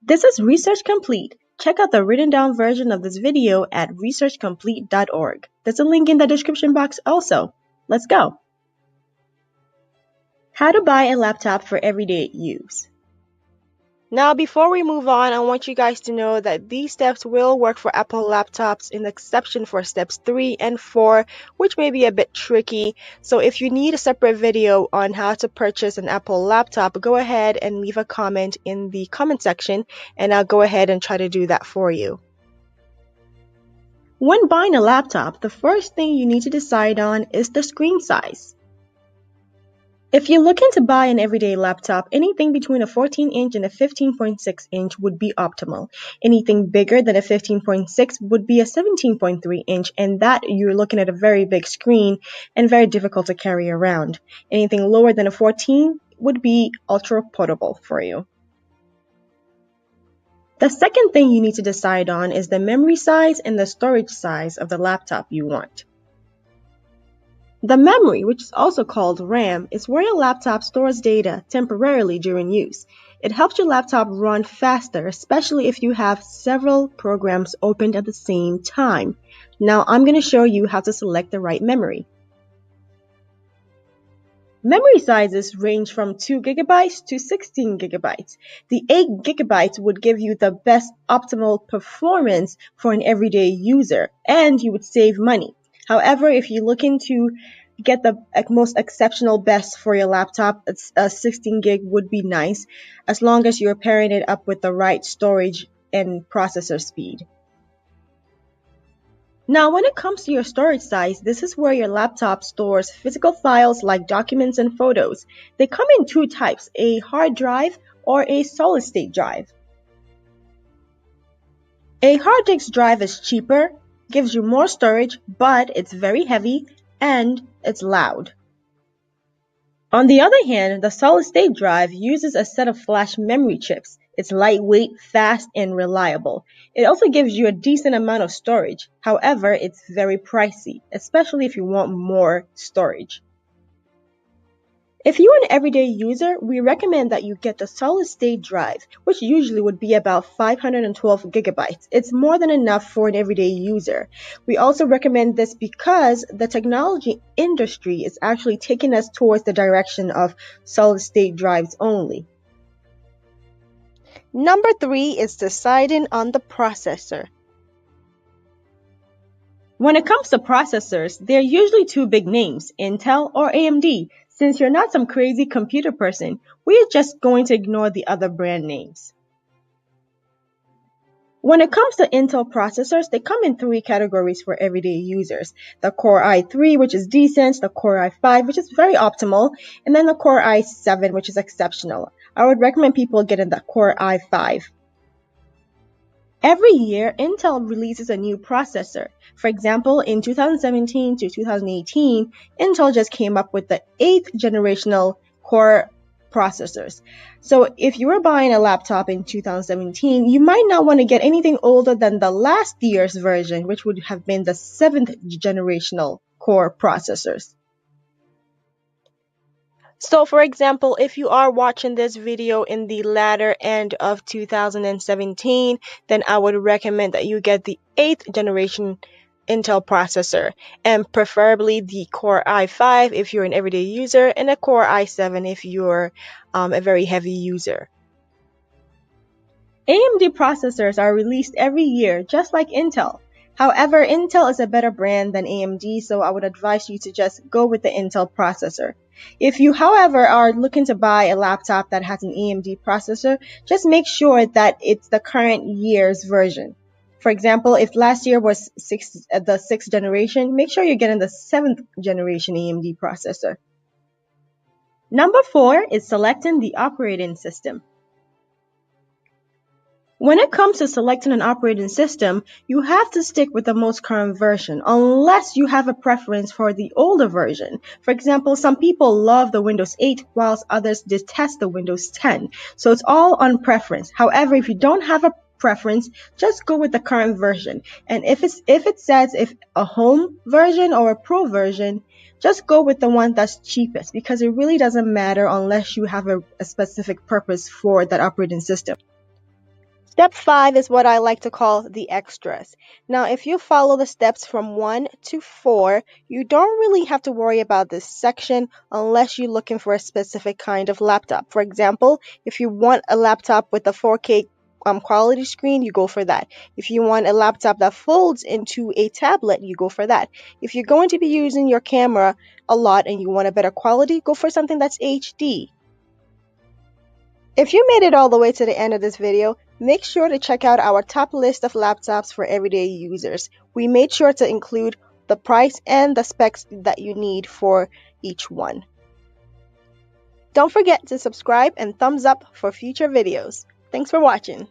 This is Research Complete. Check out the written down version of this video at researchcomplete.org. There's a link in the description box also. Let's go. How to buy a laptop for everyday use. Now, before we move on, I want you guys to know that these steps will work for Apple laptops in exception for steps 3 and 4, which may be a bit tricky. So if you need a separate video on how to purchase an Apple laptop, go ahead and leave a comment in the comment section, and I'll go ahead and try to do that for you. When buying a laptop, the first thing you need to decide on is the screen size. If you're looking to buy an everyday laptop, anything between a 14-inch and a 15.6-inch would be optimal. Anything bigger than a 15.6 would be a 17.3-inch, and that you're looking at a very big screen and very difficult to carry around. Anything lower than a 14 would be ultra portable for you. The second thing you need to decide on is the memory size and the storage size of the laptop you want. The memory, which is also called RAM, is where your laptop stores data temporarily during use. It helps your laptop run faster, especially if you have several programs opened at the same time. Now I'm going to show you how to select the right memory. Memory sizes range from 2 GB to 16 GB. The 8 GB would give you the best optimal performance for an everyday user, and you would save money. However, if you're looking to get the most exceptional best for your laptop, a 16 gig would be nice, as long as you're pairing it up with the right storage and processor speed. Now, when it comes to your storage size, this is where your laptop stores physical files like documents and photos. They come in two types, a hard drive or a solid-state drive. A hard disk drive is cheaper, gives you more storage, but it's very heavy and it's loud. On the other hand, the solid-state drive uses a set of flash memory chips. It's lightweight, fast, and reliable. It also gives you a decent amount of storage. However, it's very pricey, especially if you want more storage. If you're an everyday user, we recommend that you get the solid-state drive, which usually would be about 512 GB. It's more than enough for an everyday user. We also recommend this because the technology industry is actually taking us towards the direction of solid-state drives only. Number 3 is deciding on the processor. When it comes to processors, there are usually two big names, Intel or AMD. Since you're not some crazy computer person, we're just going to ignore the other brand names. When it comes to Intel processors, they come in three categories for everyday users. The Core i3, which is decent, the Core i5, which is very optimal, and then the Core i7, which is exceptional. I would recommend people getting the Core i5. Every year, Intel releases a new processor. For example, in 2017 to 2018, Intel just came up with the 8th generational Core processors. So if you were buying a laptop in 2017, you might not want to get anything older than the last year's version, which would have been the 7th generational Core processors. So for example, if you are watching this video in the latter end of 2017, then I would recommend that you get the 8th generation Intel processor, and preferably the Core i5 if you're an everyday user, and a Core i7 if you're a very heavy user. AMD processors are released every year, just like Intel. However, Intel is a better brand than AMD, so I would advise you to just go with the Intel processor. If you, however, are looking to buy a laptop that has an AMD processor, just make sure that it's the current year's version. For example, if last year was the 6th generation, make sure you're getting the 7th generation AMD processor. Number 4 is selecting the operating system. When it comes to selecting an operating system, you have to stick with the most current version, unless you have a preference for the older version. For example, some people love the Windows 8, whilst others detest the Windows 10. So it's all on preference. However, if you don't have a preference, just go with the current version. And if it says a home version or a pro version, just go with the one that's cheapest, because it really doesn't matter unless you have a specific purpose for that operating system. Step 5 is what I like to call the extras. Now, if you follow the steps from 1 to 4, you don't really have to worry about this section unless you're looking for a specific kind of laptop. For example, if you want a laptop with a 4K quality screen, you go for that. If you want a laptop that folds into a tablet, you go for that. If you're going to be using your camera a lot and you want a better quality, go for something that's HD. If you made it all the way to the end of this video, make sure to check out our top list of laptops for everyday users. We made sure to include the price and the specs that you need for each one. Don't forget to subscribe and thumbs up for future videos. Thanks for watching.